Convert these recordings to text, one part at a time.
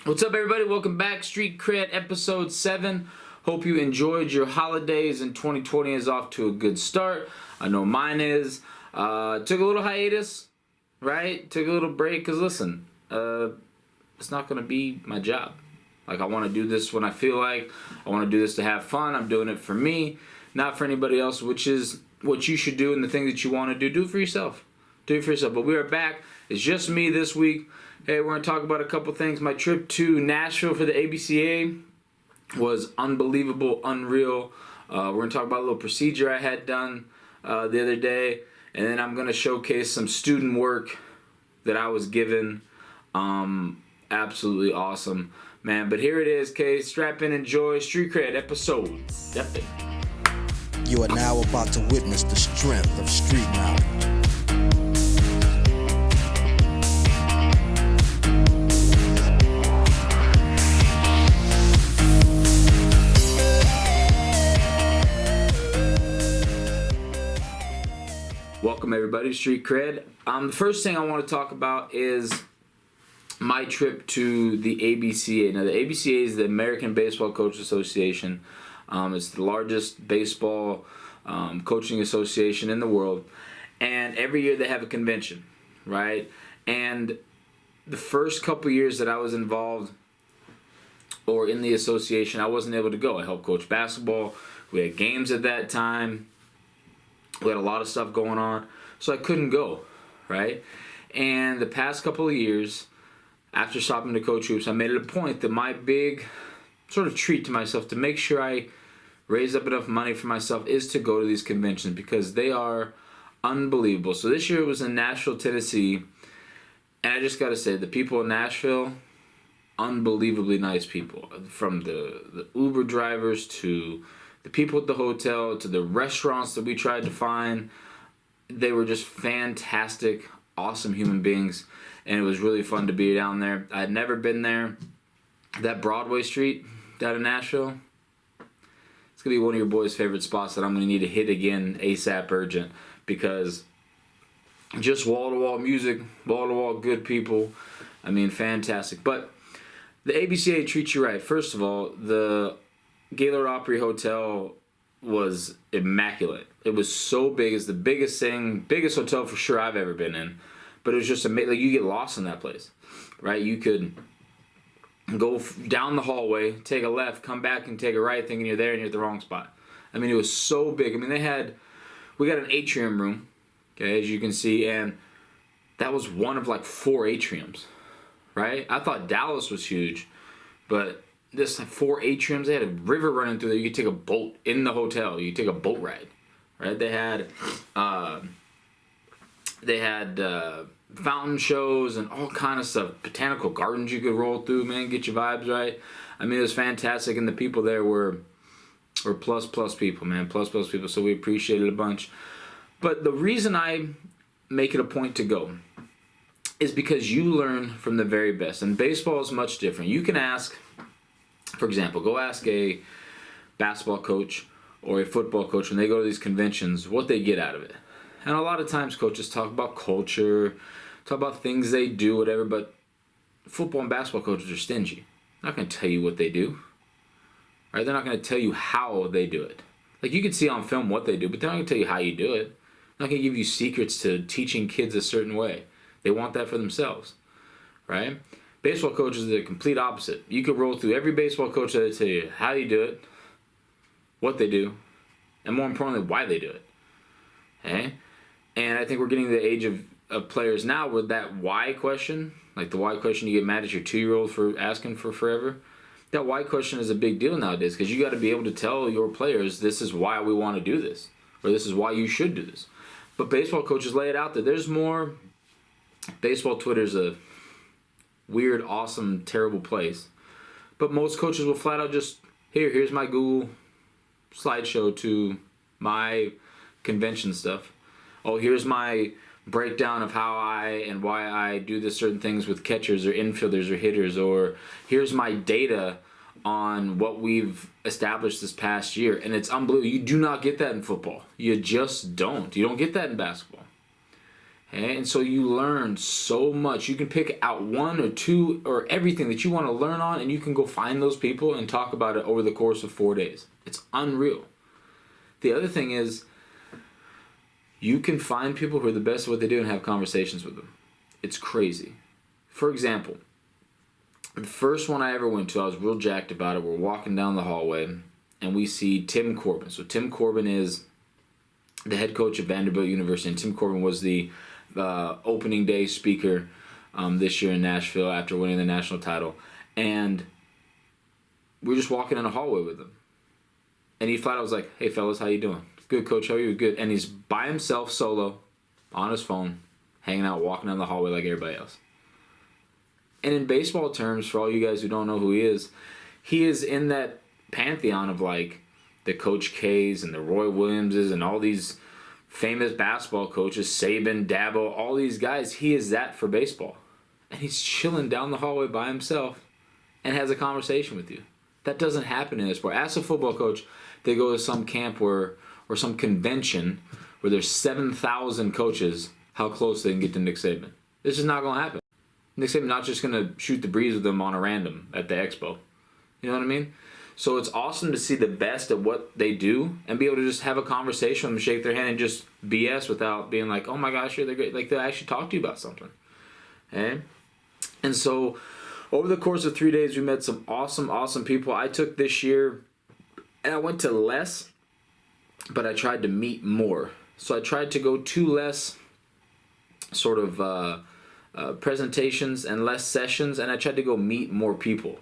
What's up, everybody? Welcome back. Street Cred Episode 7. Hope you enjoyed your holidays and 2020 is off to a good start. I know mine is. Took a little hiatus, right? Took a little break because, listen, it's not going to be my job. Like, I want to do this when I feel like. I want to do this to have fun. I'm doing it for me, not for anybody else, which is what you should do, and the thing that you want to do it for yourself. Do it for yourself. But we are back. It's just me this week. Hey, we're going to talk about a couple things. My trip to Nashville for the ABCA was unbelievable, unreal. We're going to talk about a little procedure I had done the other day. And then I'm going to showcase some student work that I was given. Absolutely awesome, man. But here it is, Kay. Strap in, enjoy. Street Cred Episode 7. You are now about to witness the strength of street knowledge. Welcome, everybody, to Street Cred. The first thing I want to talk about is my trip to the ABCA. Now, the ABCA is the American Baseball Coaches Association. It's the largest baseball coaching association in the world. And every year they have a convention, right? And the first couple years that I was involved or in the association, I wasn't able to go. I helped coach basketball. We had games at that time. We had a lot of stuff going on, so I couldn't go, right? And the past couple of years, after stopping to coach hoops, I made it a point that my big sort of treat to myself to make sure I raise up enough money for myself is to go to these conventions because they are unbelievable. So this year it was in Nashville, Tennessee, and I just got to say, the people in Nashville, unbelievably nice people. From the Uber drivers to the people at the hotel to the restaurants that we tried to find, they were just fantastic, awesome human beings, and it was really fun to be down there. I had never been there. That Broadway street down in Nashville, it's going to be one of your boys' favorite spots that I'm going to need to hit again ASAP urgent because just wall-to-wall music, wall-to-wall good people. I mean, fantastic. But the ABCA treats you right. First of all, the Gaylord Opry Hotel was immaculate. It was so big. It's the biggest hotel for sure I've ever been in. But it was just amazing. Like, you get lost in that place, right? You could go down the hallway, take a left, come back and take a right, thinking you're there and you're at the wrong spot. I mean, it was so big. I mean, we got an atrium room, okay, as you can see, and that was one of like 4 atriums, right? I thought Dallas was huge, but this 4 atriums, they had a river running through there. You could take a boat in the hotel. You could take a boat ride, right? They had fountain shows and all kind of stuff. Botanical gardens you could roll through, man, get your vibes right. I mean, it was fantastic, and the people there were plus people, man, plus people. So we appreciated it a bunch. But the reason I make it a point to go is because you learn from the very best, and baseball is much different. You can ask, for example, go ask a basketball coach or a football coach when they go to these conventions what they get out of it. And a lot of times coaches talk about culture, talk about things they do, whatever, but football and basketball coaches are stingy. They're not going to tell you what they do, right? They're not going to tell you how they do it. Like, you can see on film what they do, but they're not going to tell you how you do it. They're not going to give you secrets to teaching kids a certain way. They want that for themselves, right? Baseball coaches are the complete opposite. You could roll through every baseball coach that tell you how you do it, what they do, and more importantly, why they do it. Okay? And I think we're getting to the age of players now with that why question, like the why question you get mad at your 2-year-old for asking for forever. That why question is a big deal nowadays because you got to be able to tell your players this is why we want to do this, or this is why you should do this. But baseball coaches lay it out there. There's more. Baseball Twitter's a weird, awesome, terrible place. But most coaches will flat out just, here's my Google slideshow to my convention stuff. Oh, here's my breakdown of how and why I do this certain things with catchers or infielders or hitters, or here's my data on what we've established this past year. And it's unbelievable. You do not get that in football. You just don't. You don't get that in basketball. Okay? And so you learn so much. You can pick out one or two or everything that you want to learn on, and you can go find those people and talk about it over the course of 4 days. It's unreal. The other thing is, you can find people who are the best at what they do and have conversations with them. It's crazy. For example, the first one I ever went to, I was real jacked about it. We're walking down the hallway, and we see Tim Corbin. So Tim Corbin is the head coach of Vanderbilt University, and Tim Corbin was the opening day speaker this year in Nashville after winning the national title. And we were just walking in a hallway with him. And he flat out was like, "Hey fellas, how you doing?" "Good, coach, how are you?" "Good." And he's by himself, solo, on his phone, hanging out, walking down the hallway like everybody else. And in baseball terms, for all you guys who don't know who he is in that pantheon of like the Coach K's and the Roy Williamses and all these famous basketball coaches, Saban, Dabo, all these guys. He is that for baseball. And he's chilling down the hallway by himself and has a conversation with you. That doesn't happen in this sport. Ask a football coach, they go to some camp or some convention where there's 7,000 coaches, how close they can get to Nick Saban. This is not going to happen. Nick Saban not just going to shoot the breeze with them on a random at the expo. You know what I mean? So it's awesome to see the best at what they do and be able to just have a conversation with them, shake their hand, and just BS without being like, "Oh my gosh, they're great." Like, they'll actually talk to you about something. Okay? And so over the course of 3 days, we met some awesome people. I took this year, and I went to less, but I tried to meet more. So I tried to go to less sort of presentations and less sessions, and I tried to go meet more people.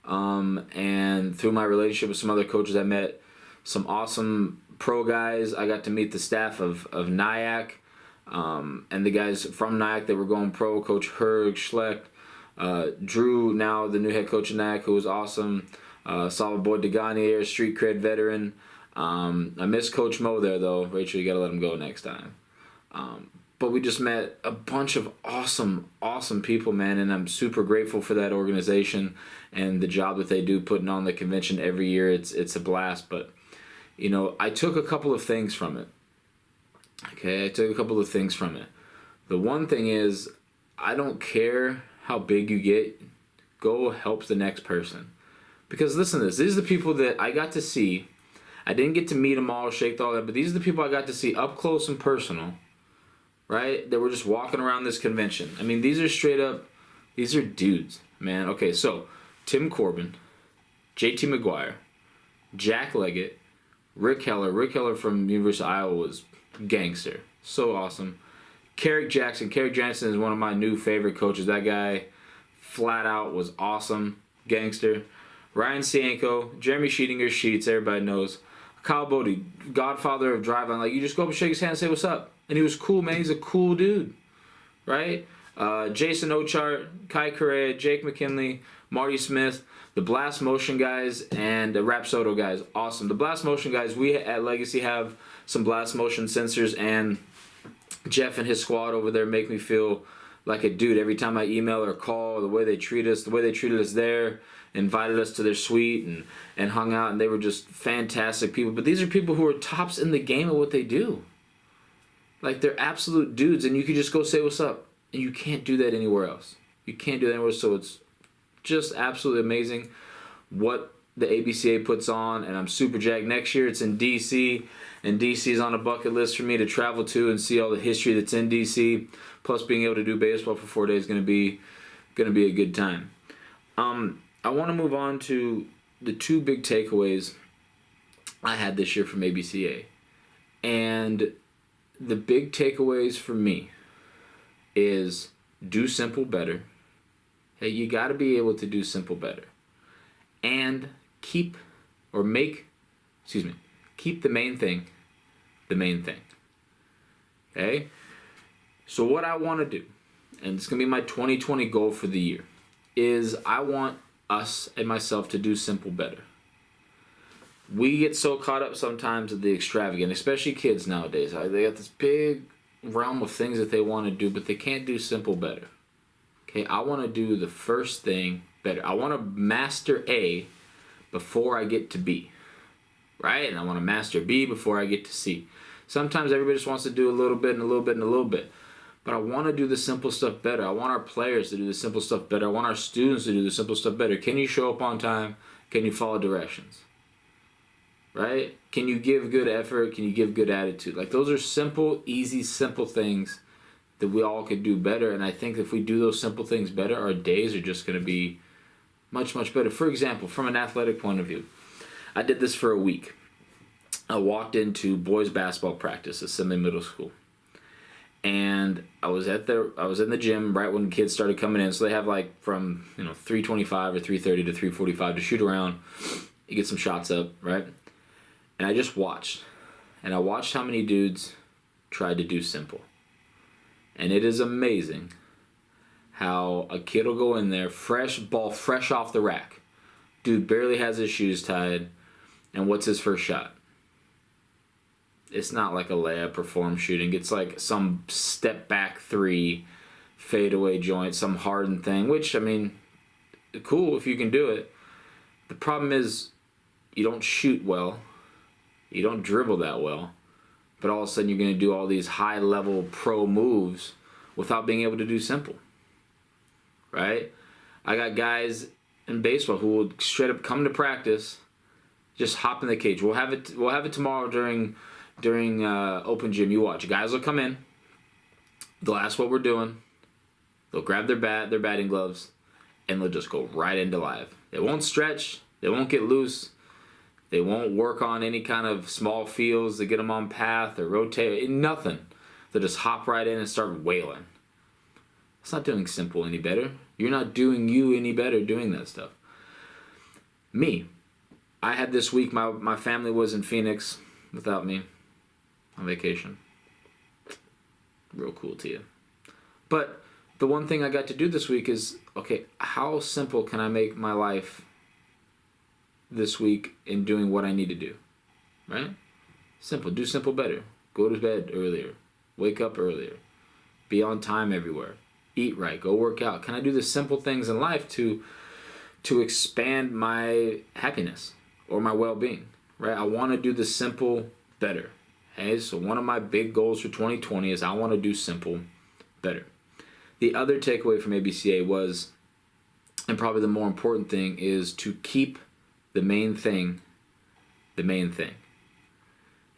And through my relationship with some other coaches, I met some awesome pro guys. I got to meet the staff of Nyack, and the guys from Nyack that were going pro, Coach Herg, Schlecht, Drew, now the new head coach of Nyack, who was awesome. Saw my boy Deganier, street cred veteran. I miss Coach Mo there, though. Rachel, you got to let him go next time. But we just met a bunch of awesome people, man, and I'm super grateful for that organization and the job that they do putting on the convention every year. It's a blast. But, you know, I took a couple of things from it. Okay, I took a couple of things from it. The one thing is, I don't care how big you get, go help the next person. Because listen to this, these are the people that I got to see. I didn't get to meet them all, shake all that, but these are the people I got to see up close and personal. Right? That were just walking around this convention. I mean, these are dudes, man. Okay, so Tim Corbin, JT McGuire, Jack Leggett, Rick Heller. Rick Heller from University of Iowa was gangster. So awesome. Carrick Jackson. Carrick Jackson is one of my new favorite coaches. That guy flat out was awesome. Gangster. Ryan Cienko, Jeremy Sheetinger, Sheets, everybody knows. Kyle Bodie, godfather of drive-on. Like, you just go up and shake his hand and say, "What's up?" And he was cool, man. He's a cool dude, right? Jason Ochart, Kai Correa, Jake McKinley, Marty Smith, the Blast Motion guys, and the Rapsodo guys. Awesome. The Blast Motion guys, we at Legacy have some Blast Motion sensors, and Jeff and his squad over there make me feel like a dude every time I email or call. The way they treat us, the way they treated us there, invited us to their suite and hung out, and they were just fantastic people. But these are people who are tops in the game at what they do. Like, they're absolute dudes, and you can just go say what's up. And you can't do that anywhere else. You can't do that anywhere, so it's just absolutely amazing what the ABCA puts on, and I'm super jacked. Next year it's in D.C., and D.C. is on a bucket list for me to travel to and see all the history that's in D.C., plus being able to do baseball for 4 days is going to be a good time. I want to move on to the two big takeaways I had this year from ABCA. And the big takeaways for me is do simple better. Hey, you got to be able to do simple better. And keep the main thing the main thing. Okay? So what I want to do, and it's going to be my 2020 goal for the year, is I want us and myself to do simple better. We get so caught up sometimes with the extravagant, especially kids nowadays. They got this big realm of things that they want to do, but they can't do simple better. Okay, I want to do the first thing better. I want to master A before I get to B, right? And I want to master B before I get to C. Sometimes everybody just wants to do a little bit and a little bit and a little bit. But I want to do the simple stuff better. I want our players to do the simple stuff better. I want our students to do the simple stuff better. Can you show up on time? Can you follow directions? Right? Can you give good effort? Can you give good attitude? Like, those are simple, easy, simple things that we all could do better. And I think if we do those simple things better, our days are just going to be much, much better. For example, from an athletic point of view, I did this for a week. I walked into boys basketball practice at Assembly Middle School. And I was in the gym right when kids started coming in. So they have like from 3:25 or 3:30 to 3:45 to shoot around. You get some shots up, right? And I just watched. And I watched how many dudes tried to do simple. And it is amazing how a kid will go in there, fresh off the rack. Dude barely has his shoes tied. And what's his first shot? It's not like a layup or form shooting. It's like some step back three, fadeaway joint, some hardened thing, which, I mean, cool if you can do it. The problem is you don't shoot well. You don't dribble that well. But all of a sudden you're going to do all these high-level pro moves without being able to do simple. Right? I got guys in baseball who will straight up come to practice, just hop in the cage. We'll have it tomorrow during open gym. You watch. Guys will come in. They'll ask what we're doing. They'll grab their batting gloves, and they'll just go right into live. They won't stretch. They won't get loose. They won't work on any kind of small feels to get them on path or rotate. Nothing. They'll just hop right in and start wailing. It's not doing simple any better. You're not doing you any better doing that stuff. Me. I had this week, my family was in Phoenix without me on vacation. Real cool to you. But the one thing I got to do this week is, okay, how simple can I make my life this week in doing what I need to do? Right? Simple. Do simple better. Go to bed earlier. Wake up earlier. Be on time everywhere. Eat right. Go work out. Can I do the simple things in life to expand my happiness or my well-being? Right? I want to do the simple better. Okay? So one of my big goals for 2020 is I want to do simple better. The other takeaway from ABCA was, and probably the more important thing, is to keep the main thing the main thing.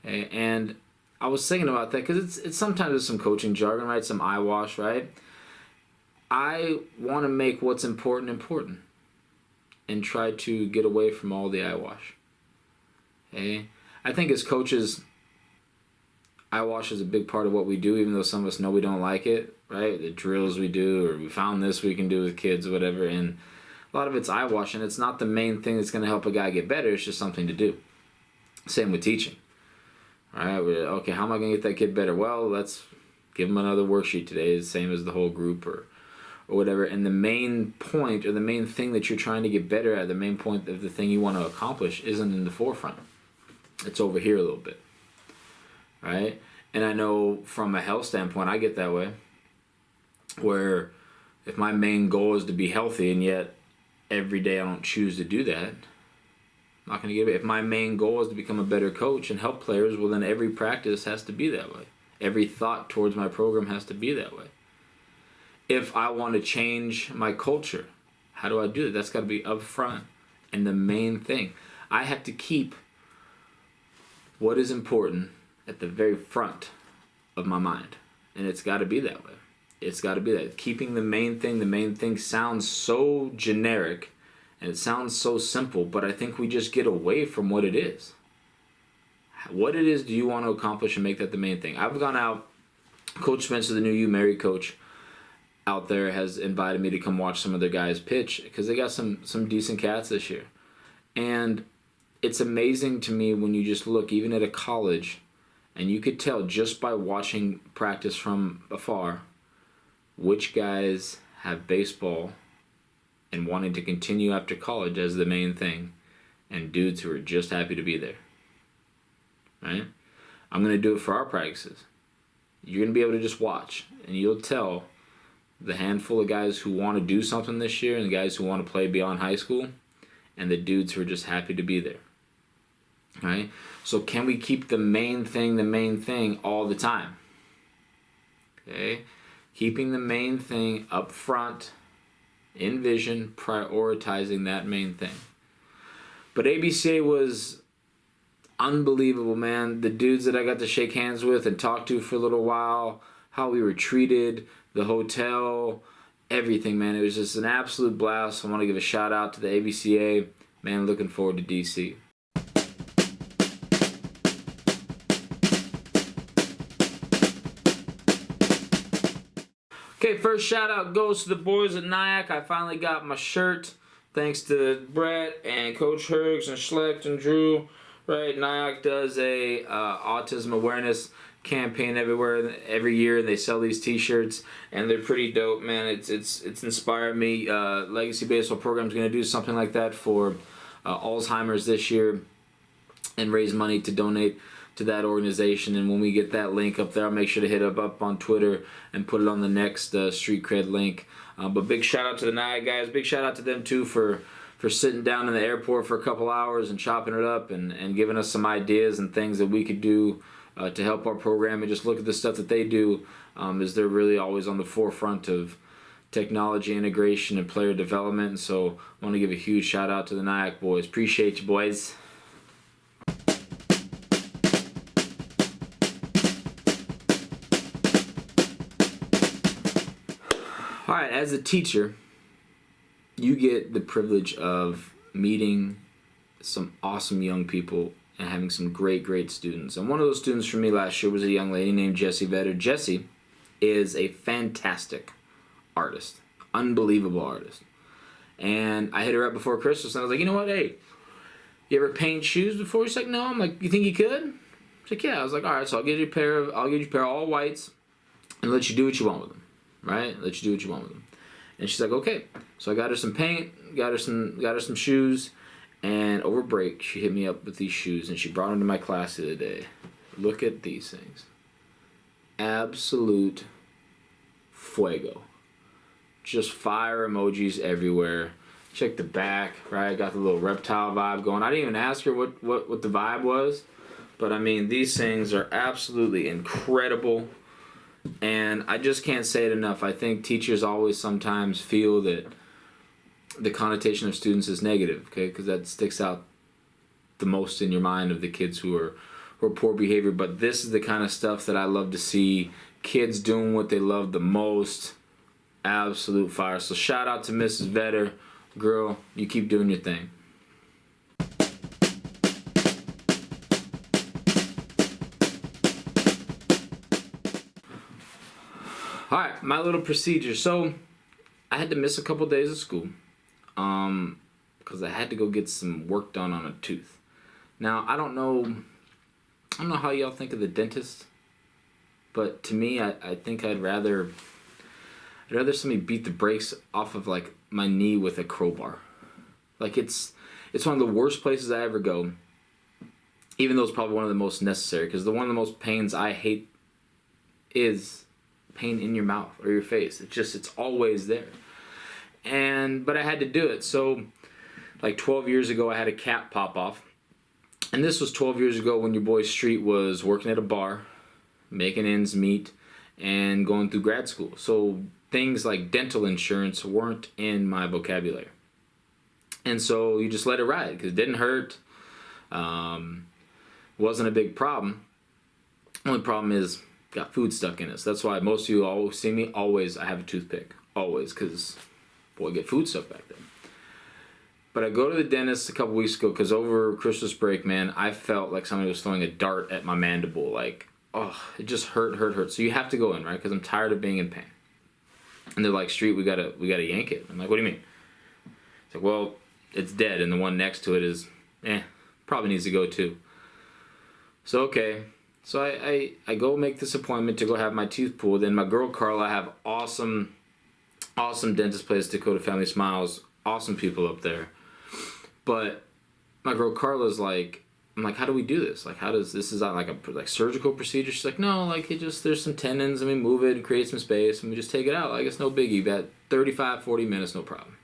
Okay? And I was thinking about that because it's sometimes there's some coaching jargon, right? Some eyewash, right? I want to make what's important and try to get away from all the eyewash. Okay? I think as coaches, eyewash is a big part of what we do, even though some of us know we don't like it, right? The drills we do, or we found this we can do with kids, or whatever, and a lot of it's eyewash, and it's not the main thing that's going to help a guy get better. It's just something to do. Same with teaching. All right, okay, how am I going to get that kid better? Well, let's give him another worksheet today, the same as the whole group, or whatever. And the main point, or the main thing that you're trying to get better at, the main point of the thing you want to accomplish isn't in the forefront. It's over here a little bit. Right? And I know from a health standpoint, I get that way. Where if my main goal is to be healthy, and yet every day I don't choose to do that, I'm not going to get it. If my main goal is to become a better coach and help players, well, then every practice has to be that way. Every thought towards my program has to be that way. If I want to change my culture, how do I do it? That's got to be up front and the main thing. I have to keep what is important at the very front of my mind. And it's got to be that way. It's got to be that. Keeping the main thing sounds so generic and it sounds so simple, but I think we just get away from what it is. What it is do you want to accomplish and make that the main thing? I've gone out, Coach Spencer, the new U Mary coach out there, has invited me to come watch some of their guys pitch because they got some decent cats this year. And it's amazing to me when you just look, even at a college, and you could tell just by watching practice from afar, which guys have baseball and wanting to continue after college as the main thing, and dudes who are just happy to be there. Right? I'm going to do it for our practices. You're going to be able to just watch, and you'll tell the handful of guys who want to do something this year and the guys who want to play beyond high school and the dudes who are just happy to be there. Right? So can we keep the main thing all the time? Okay? Keeping the main thing up front, in vision, prioritizing that main thing. But ABCA was unbelievable, man. The dudes that I got to shake hands with and talk to for a little while, how we were treated, the hotel, everything, man. It was just an absolute blast. I want to give a shout out to the ABCA. Man, looking forward to DC. Okay, first shout out goes to the boys at Nyack. I finally got my shirt. Thanks to Brett and Coach Hergs and Schlecht and Drew. Right, Nyack does a autism awareness campaign every year. They sell these T-shirts, and they're pretty dope, man. It's inspired me. Legacy Baseball Program's going to do something like that for Alzheimer's this year, and raise money to donate to that organization. And when we get that link up there, I'll make sure to hit up on Twitter and put it on the next Street Cred link. But big shout out to the Nyack guys. Big shout out to them too for sitting down in the airport for a couple hours and chopping it up and giving us some ideas and things that we could do to help our program. And just look at the stuff that they do, as they're really always on the forefront of technology integration and player development. And so I want to give a huge shout out to the Nyack boys. Appreciate you, boys. All right, as a teacher, you get the privilege of meeting some awesome young people and having some great students. And one of those students for me last year was a young lady named Jessie Vetter. Jessie is a fantastic artist, unbelievable artist. And I hit her up before Christmas, and I was like, you know what, hey, you ever paint shoes before? She's like, no. I'm like, you think you could? She's like, yeah. I was like, all right, so I'll give you a pair of all whites and let you do what you want with them. Right? Let you do what you want with them. And she's like, okay. So I got her some paint, got her some shoes, and over break she hit me up with these shoes, and she brought them to my class the other day. Look at these things. Absolute fuego. Just fire emojis everywhere. Check the back, right? Got the little reptile vibe going. I didn't even ask her what the vibe was, but I mean, these things are absolutely incredible. And I just can't say it enough. I think teachers always sometimes feel that the connotation of students is negative, okay? Because that sticks out the most in your mind of the kids who are poor behavior. But this is the kind of stuff that I love to see. Kids doing what they love the most. Absolute fire. So shout out to Mrs. Vetter. Girl, you keep doing your thing. Alright, my little procedure. So, I had to miss a couple days of school because I had to go get some work done on a tooth. Now, I don't know how y'all think of the dentist, but to me, I think I'd rather somebody beat the brakes off of like my knee with a crowbar. Like it's one of the worst places I ever go, even though it's probably one of the most necessary, because one of the most pains I hate is pain in your mouth or your face. It's always there. But I had to do it. So like 12 years ago I had a cap pop off. And this was 12 years ago when your boy Street was working at a bar, making ends meet, and going through grad school. So things like dental insurance weren't in my vocabulary. And so you just let it ride because it didn't hurt. Wasn't a big problem. Only problem is got food stuck in it. So that's why most of you always see me. Always, I have a toothpick. Always, because boy, get food stuck back then. But I go to the dentist a couple weeks ago because over Christmas break, man, I felt like somebody was throwing a dart at my mandible. Like, oh, it just hurt. So you have to go in, right? Because I'm tired of being in pain. And they're like, Street, we gotta yank it. I'm like, what do you mean? It's like, well, it's dead, and the one next to it is, probably needs to go too. So okay. So I go make this appointment to go have my tooth pulled. And my girl Carla, I have awesome dentist place, Dakota Family Smiles, awesome people up there. But my girl Carla's like, I'm like, how do we do this? Like, this is not like a surgical procedure? She's like, no, like there's some tendons and we move it and create some space and we just take it out. Like, it's no biggie. About 35, 40 minutes, no problem.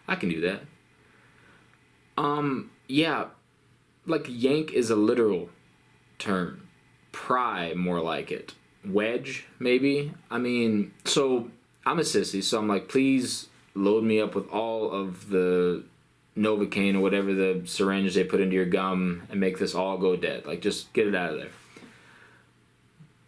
I can do that. Yeah, like yank is a literal term. Pry, more like it. wedge, maybe. I mean, so I'm a sissy, so I'm like, please load me up with all of the Novocaine or whatever the syringe they put into your gum and make this all go dead. Like, just get it out of there.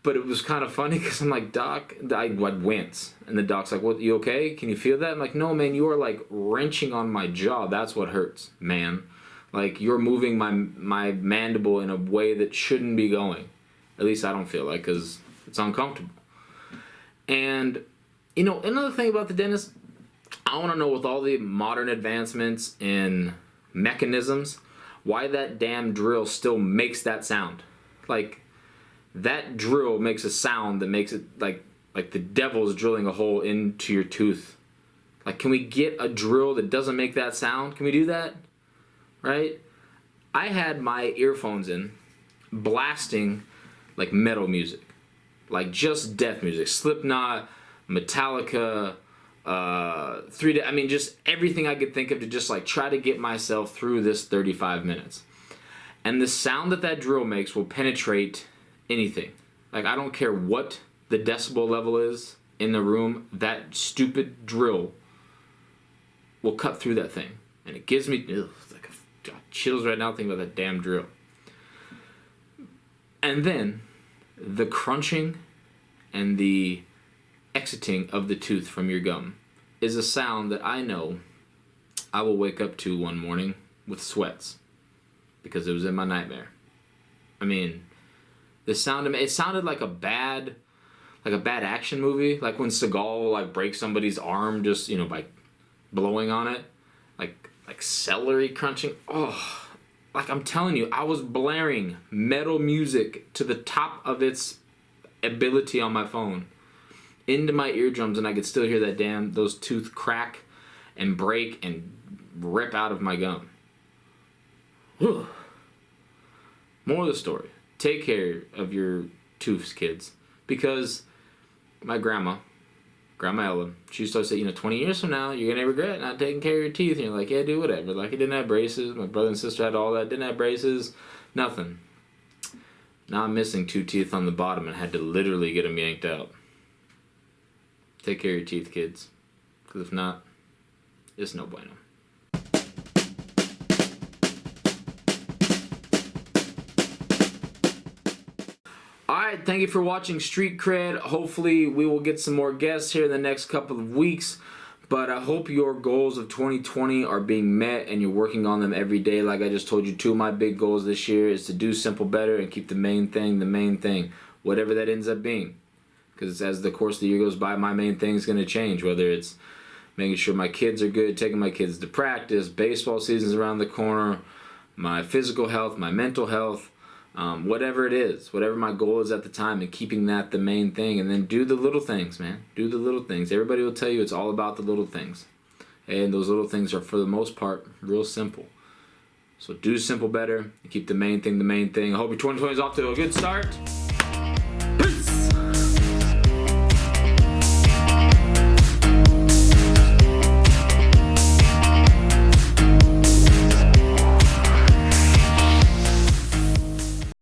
But it was kind of funny because I'm like, Doc, I'd wince. And the doc's like, what, you okay? Can you feel that? I'm like, no, man, you are like wrenching on my jaw. That's what hurts, man. Like, you're moving my mandible in a way that shouldn't be going. At least I don't feel like, because it's uncomfortable. And, you know, another thing about the dentist, I want to know, with all the modern advancements in mechanisms, why that damn drill still makes that sound. Like, that drill makes a sound that makes it like the devil's drilling a hole into your tooth. Like, can we get a drill that doesn't make that sound? Can we do that? Right? I had my earphones in, blasting like metal music, like just death music, Slipknot, Metallica, 3D. I mean, just everything I could think of to just like try to get myself through this 35 minutes. And the sound that drill makes will penetrate anything. Like, I don't care what the decibel level is in the room, that stupid drill will cut through that thing. And it gives me like chills right now thinking about that damn drill. And then the crunching and the exiting of the tooth from your gum is a sound that I know I will wake up to one morning with sweats because it was in my nightmare. I mean, the sound, it sounded like a bad action movie, like when Seagal like breaks somebody's arm just, you know, by blowing on it, like celery crunching. Oh, like, I'm telling you, I was blaring metal music to the top of its ability on my phone into my eardrums, and I could still hear those tooth crack and break and rip out of my gum. Whew. More of the story. Take care of your tooths, kids. Because my Grandma Ella, she used to say, 20 years from now, you're going to regret not taking care of your teeth. And you're like, yeah, do whatever. Like, I didn't have braces. My brother and sister had all that. Didn't have braces. Nothing. Now I'm missing 2 teeth on the bottom and had to literally get them yanked out. Take care of your teeth, kids. Because if not, it's no bueno. Alright, thank you for watching Street Cred. Hopefully we will get some more guests here in the next couple of weeks. But I hope your goals of 2020 are being met and you're working on them every day. Like I just told you, 2 of my big goals this year is to do simple better and keep the main thing, whatever that ends up being. Because as the course of the year goes by, my main thing is going to change. Whether it's making sure my kids are good, taking my kids to practice, baseball season's around the corner, my physical health, my mental health, whatever it is, whatever my goal is at the time, and keeping that the main thing. And then do the little things, man. Do the little things. Everybody will tell you it's all about the little things. And those little things are, for the most part, real simple. So do simple better and keep the main thing the main thing. I hope your 2020 is off to a good start.